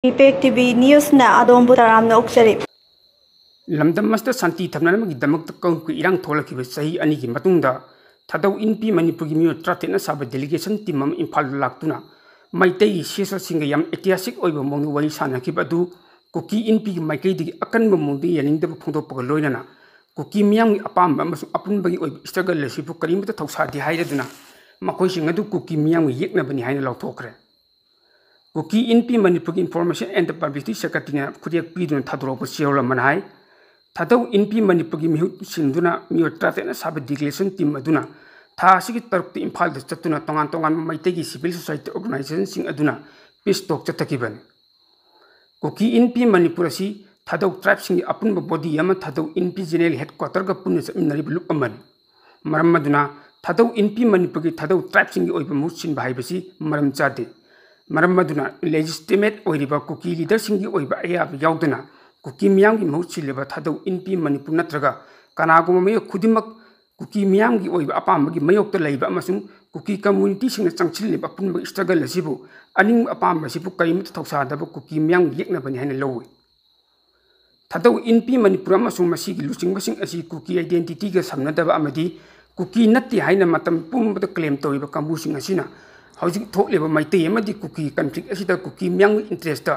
effect TV news ना अदोंबु तरामना ओक्चरी लमदमस्त शांति थमनमगिदमक्त कौंकु इरांग थोलखिबे सही अनिगी मतुंगदा थदौ इनपी मणिपुरगी मियो ट्रातेना साबे डेलीगेशन टीम अम इम्फाल लाक्तुना मैतैगी शेषो सिंग याम ऐतिहासिक ओइबो मोंग वरी सानखिबा दु कुकी इनपी माइकैदिगी अकनबो मोंग यानिंगदबो फोंदोपग लोइनना कुकी मियाम अपाम अमसु अपुनबगी ओइब स्ट्रगल लेसिबु करिमत थौसादि हाइरदुना मखोइसिंग अदु कुकी मियाम येकनबनि हाइना लौथोखरे कुकी इनपी Manipur information and publicity secretary खुदेक पीदुना थादोरप सेवल मनहाय थादौ इनपी मणिपुर मिहुसिंदुना मियो ट्रातेना साब डिक्लेरेशन टीम अदुना था असिगी तरुक इम्फाल चतुना तोंगान तोंगान मैतेगी सिविल सोसाइटी ऑर्गेनाइजेशन अदुना पीस टॉक चतकिबन कुकी इनपी मणिपुर असि थादौ ट्राइब सिंग अपुनब बॉडी अमा थादौ इनपी जनरल हेडक्वार्टर का पुन्य चमिनरिब लुक अमन मरम मदुना थादौ इनपी मणिपुर की थादौ ट्राइब सिंग ओइब मुसिन भाइबसी मरम चादे मरम मदुना लेजिस्टिमेट ओइरिबा कुकी लीडर सिंग ओइब अयाब याउदना कुकी मियाम की महूत सिलेबा थादौ इनपी मणिपुर नत्रगा कनागुम मयो खुदिमक कुकी मियाम की ओइब अपामबगी मयोक्ता लैबा अमसुंग कुकी कम्युनिटी सिंग चंगचिलेबा पुनब स्ट्रगल असिबु अनिंग अपामबसिबु करिमत थौसादब कुकी मियाम येकनबनि हाइना लौवे थादौ इनपी मणिपुर अमसुंग मसिगी लुचिंगबसिंग असि कुकी आइडेंटिटी गा समनदबा अमदी कुकी नत्ति हाइना मतम पुंबद क्लेम तौइबा कांबुसिंग असिना हौजिक थोकलेबा मैतै अमदी कुकी कन्फ्लिक्ट असिदा कुकी मियाम इंटरेस्ट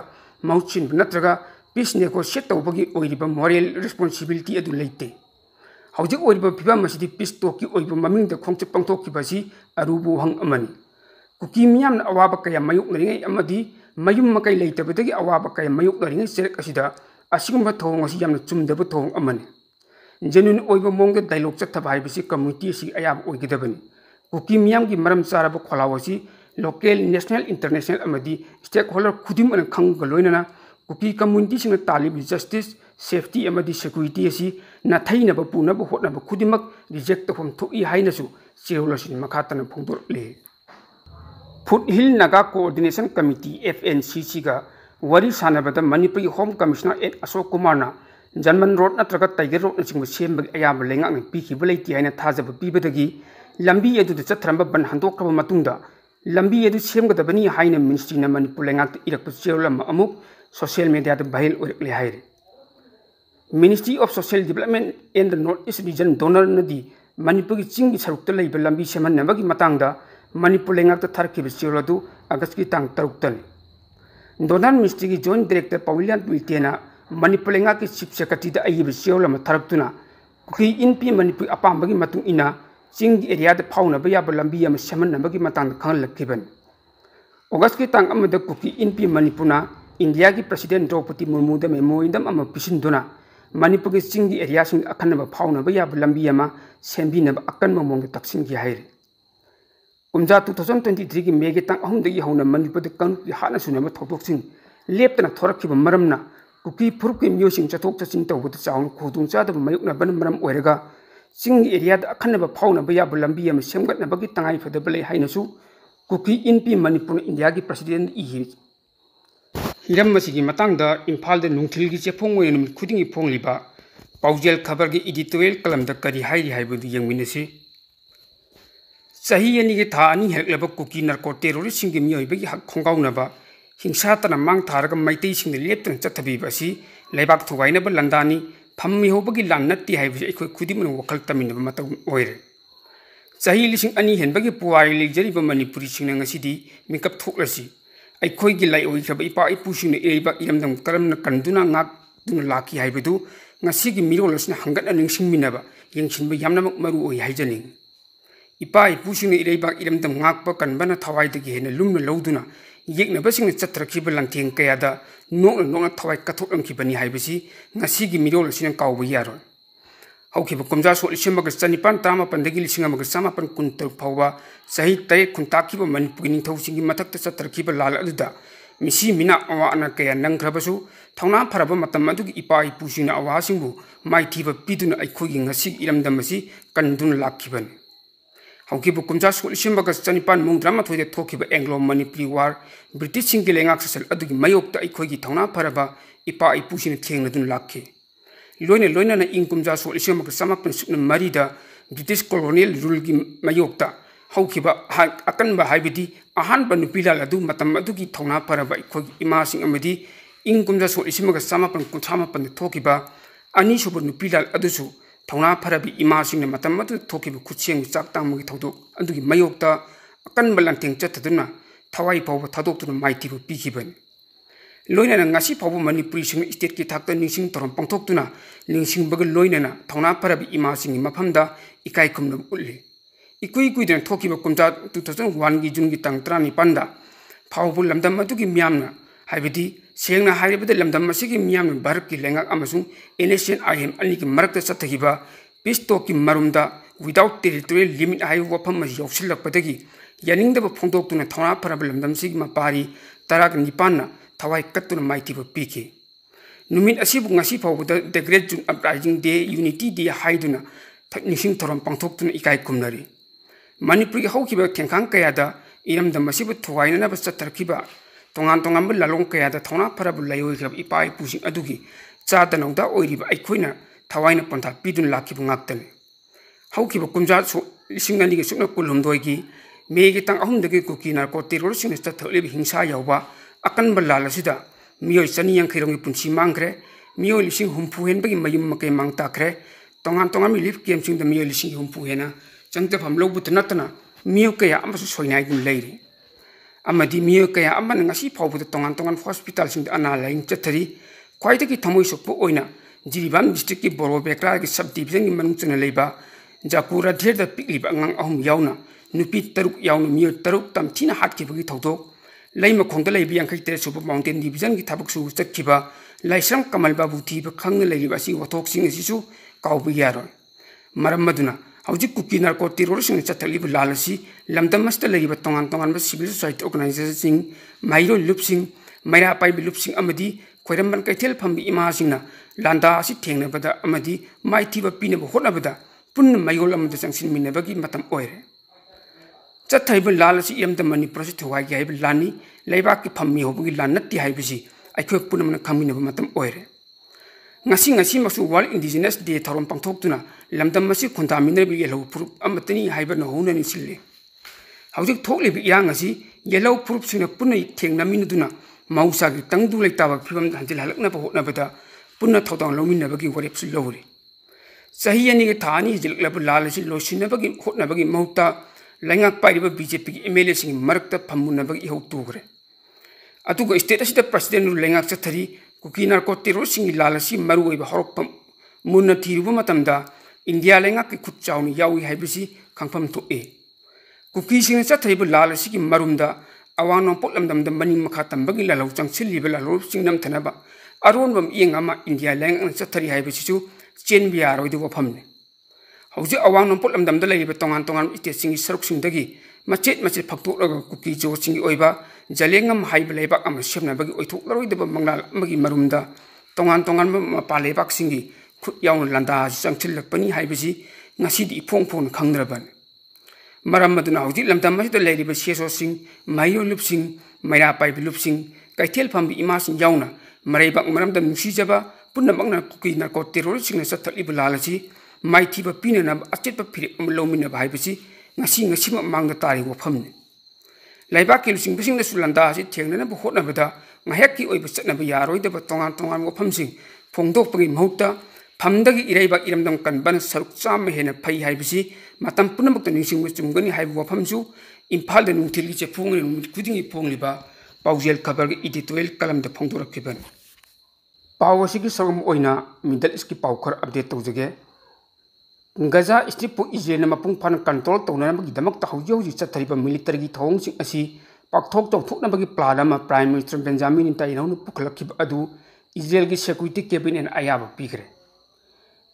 मौचिन नत्रगा पीस नेगोशिएट तौबगी ओइरिबा मोरल रिस्पांसिबिलिटी अदु लेते हौजिक ओइरिबा फिबा मसिदी पीस टोकी ओइबा ममिंग द खोंगचे पंगथोकिबासी अरुबु हंग अमनी कुकी मियाम अवाबा कया मयुक नरिङै अमदी मयुम मकै लेतबदगी अवाबा कया मयुक नरिङै चेरक असिदा असिगुम्बा थोंग असि यामना चुमदबा थोंग अमनी जेनुइन ओइबा मोंग डायलॉग चथबा हाइबसी कम्युनिटी असि अयाब ओइगदबनी कुकी मियाम की मरम चारब खोलाव असि लोकल नेशनल इंटरनेशनल अमदी स्टेक होल्डर खुदिम अन खंग लोइनना कुकी कम्युनिटी सिंग तालिब जस्टिस सेफ्टी अमदी सिक्योरिटी असि नथैनब पुनब होटनब खुदिमक रिजेक्ट तफम थोई हाइनसु चेउलसिन मखातन फोंदोरले foot hill Naga coordination committee FNCC गा वरी सानबद मणिपुरी होम कमिश्नर एड अशोक कुमारना जनमन रोड नत्रगा टाइगर रोड नचिंग सेम अयाब लेंगांग पीखिब लेति हाइना थाजब पीबदगी लंबी अदु चथरंब बन हंदोक्रब मतुंगदा लंबी अदु सेमगदबनी हाइना मिनिस्ट्री मणिपुर लेंगांग इरक चेउलम अमुक सोशल मीडिया वायरल ओरकले हाइरे ministry of social development and the north east region DoNER नदी मणिपुर की चिंग सरुक लेब लंबी सेमनबगी मतंगदा मणिपुर लेंगांग थरखिब चेउलदु अगस्त की तांग तरुक्तनी डोनर मिनिस्ट्री की जॉइंट डायरेक्टर पविलियन विल्टेना मणिपुर लेंगांग की चीफ सेक्रेटरी अयब चेउलम थरक्तुना कुकी इनपी मणिपुर अपामबगी मतुंग इना चिंग एरिया फाउनब याब लंबी अम सेमनबगी मतंग खंगलखिबन अगस्त की तांग अमद कुकी इनपी मणिपुरना इंडिया की प्रेसिडेंट द्रौपदी मुर्मूद मेमोरेंडम पिसिंदुना मणिपुर की चिंग एरिया अखनब फाउनब याब लंबी सेंबीनब अकनब मोंग तक्सिंगी हाइरे कुमजा 2023 की मे की तांग अहुमदगी हौना मणिपुर कांग्रेस की हाना सुनब थोटोक्सिंग लेप्तना थोरखिब मरमना कुकी फुरुक की मियोसिंग चथोक चचिन तौबद चाउन खुदुंग चादब मयुकनबन मरम ओइरगा चिंग एरिया अखनब फाउनब याब लंबी सेमगतनबगी तंगाई फदब ले हाइनसु कुकी इनपी मणिपुर इंडिया की प्रेसिडेंट इहि हिरम मसिगी मतंगदा इम्फाल द नुंगथिलगी चेफोंग ओइन नुमित खुदिंगी फोंगलिबा पाउजेल खबर की एडिटोरियल कलम द करी हाइरि हाइबदु यंगमिनसि सही यानी के था अनि हेरलब कुकी नरको टेरोरिस्ट सिंग मियोइबगी हक खोंगाउनबा हिंसातना मांग थारग मैतै सिंग लेप्तन चथबीबसि लेबाक थुगाइनब लंदानी फम्मी होबगी लान नत्ति हाइबसि अखोय खुदिमन वखल तमिनब मतौ ओइरे सही लिसिंग अनि हेनबगी पुवारि लेजरिब मणिपुरी सिंग ngasiदी मिकअप थोकलसि अखोई लाइब इपा इपुसिंग एब इरमदम Karman कंदुना ngakduna laki haibadu ngasigi mirolsina hangat ningsingminaba yengsinba yamnamak maru oi haijaning ipa ipusiंग इरेबा इरमदम ngakpa kanbana thawaidagi hena lumna loduna yeknabasing chatrakiba langtheng kayada nokna thawai kathoklamkibani haibasi ngasigi mirolsina kawba yaro हौखिब कुमजा सोल सेमग चनिपान तामा पंदगी लिसिंग मग समापन कुंतर फौवा सही तय खुंताखिब मणिपुर निथौसिंगी मथक्ता चत्रखिब लाल अदुदा मिसी मिना अवाना कया नंग्रबसु थौना फरब मतम अदुगी इपा इपुसिंग अवासिंगबु माइथिब पिदुना अखोगी ngasi इरमदमसी कंदुन लाखिबन हौखिब कुमजा सोल सेमग चनिपान मुंद्रामा थोइदे थोखिब एंग्लो मणिपुरी वार ब्रिटिश सिंगी लेंगाक ससल अदुगी मयोक्ता अखोगी थौना फरब इपा इपुसिंग थेंगनदुन लाखि लोइने लोइना इंग कुमजा सोल सेमग समापन सुन मरीदा ब्रिटिश कॉलोनियल रूल की मयोक्ता हौखिबा अकनबा हाइबदी अहानबा नुपीलाल अदु मतम अदुगी थौना परबा इखोगी इमासिंग अमदी इंग कुमजा सो इसिमगा सामापन कुथामापन थोकिबा अनी सुब नुपीलाल अदुसु थौना फरबी इमासिंग मतम अदु थोकिबा खुचियंग चाक तांगमगी थौदोक अदुगी मयोक्ता अकनबा लंथेंग चथदुना थवाई फावबा थादोक्तुना माइतिबा पीखिबनी लोइना ngasi फावबा मणिपुरी सिंग स्टेट की थाक्ता निंसिंग तोरम पंगथोक्तुना निंसिंग बग लोइना थौना फरबी इमासिंग मफमदा इकाई खुमन उल्ली इकुई कुइदन थोकिबा कुमजा 2001 की जून की तंग 19 फावबु लमदम अदुगी मियामना हाइबदी सेंगना हाइबदे लमदम असिगी मियामना भारत की लेंगाक अमसुंग एनएसएन आईएम अनी की मरक्ता चथगिबा पीस टॉक की मरुमदा विदाउट टेरिटोरियल लिमिट हाइ वफम असी यौसिलकपदगी यानिंगदब फोंदोक्तुना थौना फरब लमदम सिगी मपारी 19 थवाई कत्तुना माइतिबा पीखि नुमित असिबु ngasi फावबदा the great June uprising day unity day हाइदुना निंसिंग थोरम पंगथोक्तुना इकाई खुमनरी मणिपुर की हौखिबा थेंखांग कयादा इरमदम असिबु थवाइननबा चत्तरखिबा तोंगान तोंगान लालोंग कयादा थौना फरब लायोइखब इपा इपुसिंग अदुगी चादनौदा ओइरिबा अइखोइना थवाइना पंथा पिदुन लाखिबु ngakतने हौखिबा कुमजा लिसिंग अनिगे सुना कुलहुमदोइगी मेगी तंग अहुमदगी कुकी नार्को टेरोरिस्टसिंग चत्थलिबि हिंसा यावबा अकनबा लाल असिदा मियोइ 250 पुंसी मांगख्रे मियोइ लिसिंग हुमफु हेनबगी मयुम मकै मांग ताख्रे तोंगान तोंगान रिलीफ कैम्पसिंग द मियोइ लिसिंग हुमफु हेना चंगतफम लौबुत नतना मियो कया अमसु सोइनाइगुम लेरि अमदी मियो कया अमन ngasi फावबुत तोंगान तोंगान हॉस्पिटल सिंग अना लाइन चथरी ख्वाइदगी थमोइ सोकपु ओइना जिरिबाम डिस्ट्रिक्ट की बोरो बेक्रा की सब डिवीजन की मनुंग चना लेबा जाकुरा धेर द पिकलिबा अंगांग अहुम यावना नुपी तरुक यावना मियो तरुक तमथिना हाटखिबगी थौदोक लैमा खोंदा लैबि यांखै तेरे सुब माउंटेन डिवीजन की थबक सु चखिबा लाइसम कमल बाबू थीब खंगना लैरिबा सि वथोक सिंग सिसु काउबु यारोय मरम मदुना हौजिक कुकी नार्को टेरोरिस्टसिंग चथलिबु लालसी लमदमस्ता लैरिबा तोंगान तोंगान सिविल सोसाइटी ऑर्गेनाइजेशन माइरो लुपसिंग मैरा पाइबि लुपसिंग अमदी खोइरमबन कैथेल फम्बि इमासिंगना लांदा असि थेंगनबदा अमदी माइथिबा पिनबा होटनबदा पुन्न मयोल अमदा चंगसिनमिनबगी मतम ओइरे चथाइब लालसी यमदा मणिपुर से थवाई हाइब लानी लेबाक की फम्मी होबगी लान नत्ति हाइबसी अइखो पुनमन खमिनब मतम ओइरे ngasi masu world indigenous day thorom pangthoktuna lamdam masi khuntaminrebi yellow proof amatani haiba no hona ni sille haujuk thoklibi irang asi yellow proof sina punai thengnaminuduna mausa gi tangdu leitaba phibam hanjil halakna ba hotna bada punna thodang lominna bagi warep su lowri sahi ani ge thani jilklab lalasi losinna bagi hotna bagi mauta langak pairiba bjp gi mla sing marakta phammunna bagi hotugre atugo state asida president ru langak chathari Kuki narco टेरोरिस्टसिंग लालसी मरुओइबा हरपम मुन्ना थीरुबा मतमदा India लेंगा की खुद चाउनी यावी हाइबसी खंगफम थोए कुकी सिंग चथैबा लालसी की मरुमदा अवांग नोंपोक लमदमदा मनिंग मखा तंबगी लालौ चंगसिलिबा लालौ सिंग नमथनबा अरोनबम येंगामा इंडिया लेंगा चथरी हाइबसिसु चेनबि यारोइदु वफमने हौजे अवांग नोंपोक लमदमदा लैरिबा तोंगान तोंगान स्टेट सिंग सरुकसिंगदगी मचेत मचेत फक्तोलगा कुकी जोसिंग ओइबा जलेंगम हाइब लेबाक अम सेमनाबगी ओइथोकलरोइदबा मंगलाल अमगी मरुमदा तोंगान तोंगान मपा लेबाक सिंगी खुद याउन लंदा चंगसिलकपनी हाइबसी ngasidi इफोंग फोन खंगद्रबन मरम मदुना हौजि लमदम मसिदा लेरिबा सेसो सिंग माइयो लुपसिंग मैरा पाइब लुपसिंग कैथेल फम्बि इमासिंग याउना मरैबाक मरमदा नुसिजबा पुन्नमकना कुकी नार्को टेरोरिस्टसिंग चथलिबा लालसी माइथिबा पिनना अचेतबा फिरे लोमिनबा हाइबसी ngasi mamangda tari wafamne laiba kilusing bising da sulanda si thengna ba hotna bada ngahekki oiba chatna ba yaroi da tongan tongan wafamsing phongdok pagi mahutta phamdagi iraiba iramdam kanban saruk cham hena phai haibisi matam punamak ningsing chumgani haibu wafamsu imphal da nungthili che phungri kudingi phongliba paujel khabar gi editorial kalam da phongdorakhiban pawasi gi sagam oina middle east ki pawkhar update tawjage Gaza Strip Israel mapung pan control tawna bagi damak ta hauji hauji chathariba military gi thong sing asi pakthok tawthuk na bagi plan ama Prime Minister Benjamin Netanyahu pukhlakhib adu Israel gi security cabinet ayaba pigre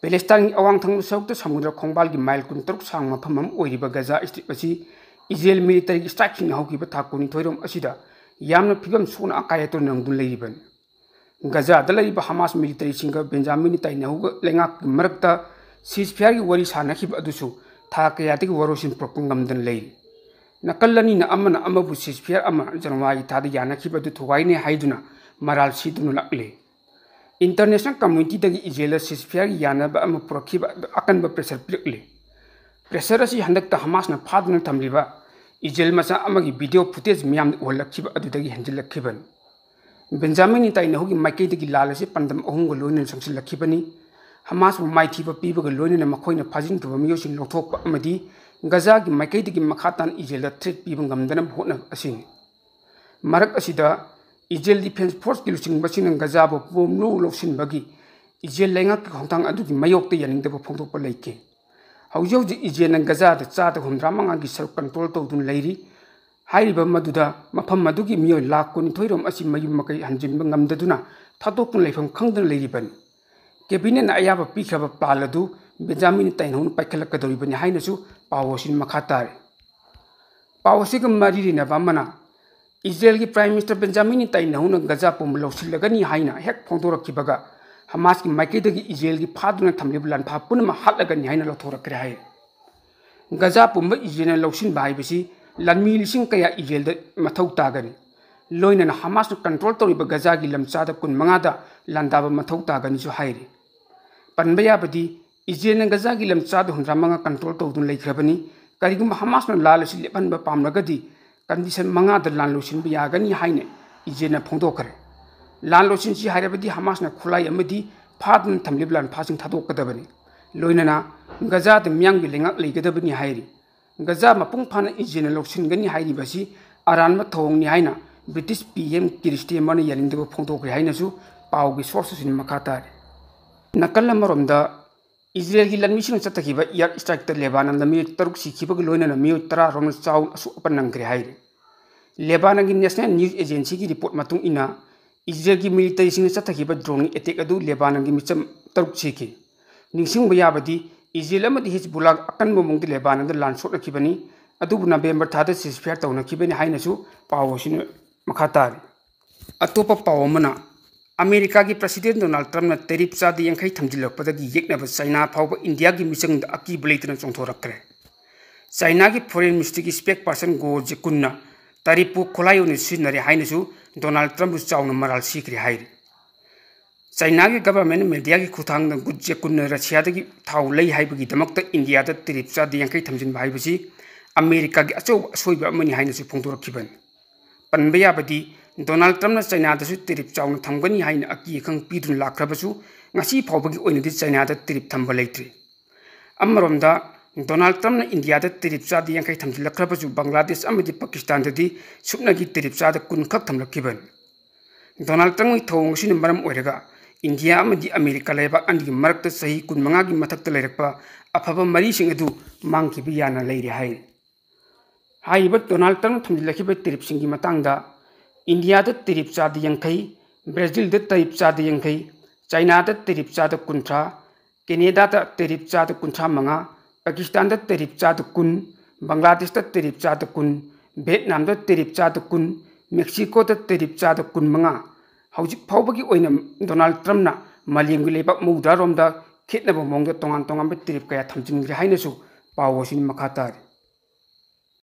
Palestine awang thang saukta samudra khongbal gi mile kun taruk sang maphamam oiriba Gaza Strip asi Israel military gi striking hauki ba thakuni thoirom asida yamna phibam sona akaya to nangdun leiban Gaza dalai ba Hamas military singa Benjamin Netanyahu lengak marakta ceasefire की worry सानखिब अदुसु था कयातिक वरोसिन प्रोपंगमदन लेई नकलनी न अमन अमबु ceasefire अमा जनवाई थाद यानखिब अदु थवाइने हाइदुना moral सिदुनु लक्ले international community दगी इजेल ceasefire यानब अम पुरखिब अकनब pressure प्लिकले pressure ꯑꯁꯤ ꯍꯟꯗꯛꯇ ꯍꯃꯥꯁꯅ ꯐꯥꯗꯨꯅ ꯊꯝꯂꯤꯕ ꯏꯖꯦꯜ ꯃꯆꯥ ꯑꯃꯒꯤ ꯚꯤꯗꯤꯑꯣ ꯐꯨꯇꯦꯖ ꯃꯤꯌꯥꯝꯗ ꯎꯍꯜꯂꯛꯈꯤꯕ ꯑꯗꯨꯗꯒꯤ ꯍꯦꯟꯖꯤꯜꯂꯛꯈꯤꯕꯅꯤ ꯕꯦꯟꯖꯥꯃꯤꯟ ꯅꯦꯇꯥꯟꯌꯥꯍꯨꯒꯤ ꯃꯥꯏꯀꯩꯗꯒꯤ ꯂꯥꯜ ꯑꯁꯤ ꯄꯥꯟꯗꯝ ꯑꯍꯨꯝꯒ ꯂꯣꯏꯅꯅ ꯆꯪꯁꯤꯜꯂꯛꯈꯤꯕꯅꯤ ꯍꯃꯥꯁꯄꯨ ꯃꯥꯏꯊꯤꯕ ꯄꯤꯕꯒ ꯂꯣꯏꯅꯅ ꯃꯈꯣꯏꯅ ꯐꯥꯖꯤꯟꯈꯤꯕ ꯃꯤꯑꯣꯏꯁꯤꯡ ꯂꯧꯊꯣꯛꯄ ꯑꯃꯗꯤ ꯒꯖꯥꯒꯤ ꯃꯥꯏꯀꯩꯗꯒꯤ ꯃꯈꯥ ꯇꯥꯅ ꯏꯖꯦꯜꯗ ꯊ꯭ꯔꯦꯠ ꯄꯤꯕ ꯉꯝꯗꯅꯕ ꯍꯣꯠꯅꯕ ꯑꯁꯤꯅꯤ ꯃꯔꯛ ꯑꯁꯤꯗ ꯏꯖꯦꯜ ꯗꯤꯐꯦꯟꯁ ꯐꯣꯔꯁꯀꯤ ꯂꯨꯆꯤꯡꯕꯁꯤꯡꯅ ꯒꯖꯥꯕꯨ ꯄꯨꯝꯂꯧ ꯂꯧꯁꯤꯟꯕꯒꯤ ꯏꯖꯦꯜ ꯂꯩꯉꯥꯛꯀꯤ ꯈꯣꯡꯊꯥꯡ ꯑꯗꯨꯒꯤ ꯃꯥꯌꯣꯛꯇ ꯌꯥꯅꯤꯡꯗꯕ ꯐꯣꯡꯗꯣꯛꯄ ꯂꯩꯈꯤ ꯍꯧꯖꯤꯛ ꯍꯧꯖꯤꯛ ꯏꯖꯦꯜꯅ ꯒꯖꯥꯗ ꯆꯥꯗ 75ꯒꯤ ꯁꯔꯨꯛ ꯀꯟꯇ꯭ꯔꯣꯜ ꯇꯧꯗꯨꯅ ꯂꯩꯔꯤ ꯍꯥꯏꯔꯤꯕ ꯃꯗꯨꯗ ꯃꯐꯝ ꯑꯗꯨꯒꯤ ꯃꯤꯑꯣꯏ ꯂꯥꯈ 22 ꯔꯣꯝ ꯑꯁꯤ ꯃꯌꯨꯝ ꯃꯀꯩ ꯍꯟꯖꯤꯟꯕ ꯉꯝꯗꯗꯨꯅ ꯊꯥꯗꯣꯛꯇꯨꯅ ꯂꯩꯐꯝ ꯈꯪꯗꯅ ꯂꯩꯔꯤꯕꯅꯤ ꯀꯦꯕꯤꯅꯦꯠꯅ ꯑꯌꯥꯕ ꯄꯤꯈ꯭ꯔꯕ ꯄ꯭ꯂꯥꯟ ꯑꯗꯨ ꯕꯦꯟꯖꯥꯃꯤꯟ ꯅꯦꯇꯥꯟꯌꯥꯍꯨꯅ ꯄꯥꯏꯈꯠꯂꯛꯀꯗꯧꯔꯤꯕꯅꯤ ꯍꯥꯏꯅꯁꯨ ꯄꯥꯎ ꯑꯁꯤ ꯃꯈꯥ ꯇꯥꯔꯤ ꯄꯥꯎ ꯑꯁꯤꯒ ꯃꯔꯤ ꯂꯩꯅꯕ ꯑꯃꯅ इजरायलकी प्राइम मिनिस्टर बेंजामिन नेतन्याहुना गजा पुम लौसिल्लगनी हाइना हेक फोंदोरखिबगा हमास की माइकेदगी इजरायलकी फादुना थमलिब लानफा पुनम हातलगनी हाइना लौथोरक्रे हाइ गजा पुम इजरायलना लौसिनबा हाइबसी लनमी लिसिंग कया इजरायलद मथौ तागनी लोइनना हमासना कंट्रोल तौरिबा गजागी लमचादा 15दा लांदाबा मथौ तागनी सु हाइरि पनबा याबदी इजरायलना गजागी लमचादा 105 कंट्रोल तौदुन लैख्रबनी करिगुम हमासना लालसी लेपनबा पामलगदी कंडीशन मंगाद लान लोसिन यागनी हाइने इजेना फोंदोखरे लान लोसिन सी हाइरबदी हमासना खुलाई अमदी फादन थमलिब लान फासिंग थादोकदबनी लोइनना गजाद मियांग लेंगाक लेगदबनी हाइरि गजा मपुंग फाना इजेना लोसिनगनी हाइरि बसी अरानमा थोंगनी हाइना ब्रिटिश पीएम क्रिस्टियन मन यालिंदब फोंदोखरे हाइनसु पाउगी सोर्ससिन मखातारे नकल अमरोमदा इजरायल की लनमीसिंग चतखिबा एयर स्ट्राइक त लेबानन लमी तरुक सिखिबग लोइनना मियो 10 रोम चाउ असु अपनंगरे हाइरि लेबानन की नेशनल न्यूज एजेंसी की रिपोर्ट मतुंग इना इजरायल की मिलिटरी सिंग चतखिबा ड्रोन अटैक अदु लेबानन की मिचम तरुक सिखि निंगसिंग बयाबदी इजरायल अमदि हिजबुल्लाह अकनबो मुंग लेबानन द लान सोटखिबनी अदुबु नवेंबर थादा सिजफेयर तौनखिबनी हाइनसु पावसिन मखातारि अतोप पावमना अमेरिका की प्रेसिडेंट डोनाल्ड ट्रम्प टेरिफ चादी 50 थमजिलपदगी येकनब चाइना फाउब इंडिया की मिचंग अकीब लेतन चोंथोरक्रे चाइना की फॉरेन मिनिस्ट्री की स्पेक पर्सन गो जेकुन्ना तारिपु खोलायोनि सिनरे हाइनसु डोनाल्ड ट्रम्प चाउन मराल सिक्रे हाइरि चाइना की गवर्नमेंट मीडिया की खुथांग गुड जेकुन्ना रशिया की थाउ लई हाइबगी दमक्त इंडिया द टेरिफ चादी 50 थमजिन हाइबसी अमेरिका की अचौ असोइबा अमनि हाइनसु फोंदोरखिबन पनबयाबदी डोनाल्ड ट्रम्प चाइना टेरिफ चाउन थमगनी हाइन अकी खंग पीदुन लाख्रबसु ngasi फाउबगी ओइनदि चाइना टेरिफ थंब लेत्रि अमरोमदा डोनाल्ड ट्रम्प इंडिया टेरिफ चादी 50 थमजिलख्रबसु बांग्लादेश अमदि पाकिस्तान ददि सुपनगी टेरिफ चाद 10 खक थमलखिबन डोनाल्ड ट्रम्प थोंगसिन मरम ओइरगा इंडिया अमदि अमेरिका लेबा अंदि मरक्त सही 15 की मथक्त लेरकपा अफबा मरी सिंग अदु मांगखिबि याना लेरि हाइ हाइबा डोनाल्ड ट्रम्प थमजिलखिबा टेरिफ सिंगी मतंगदा इंडिया टेरिफ चाद 50 ब्राजील टेरिफ चाद 50 चाइना टेरिफ चाद 50 कैनेडा टेरिफ चाद 55 पाकिस्तान टेरिफ चाद 10 बांग्लादेश टेरिफ चाद 10 वियतनाम टेरिफ चाद 10 मेक्सिको टेरिफ चाद 15 हौजिक फाउबगी ओइना डोनाल्ड ट्रम्पना मालेमगी लेबाक मौदारोमदा खेतनब मोंग तोंगान तोंगान टेरिफ कया थमजिनग्रे हाइनसु पावसिन मखातारि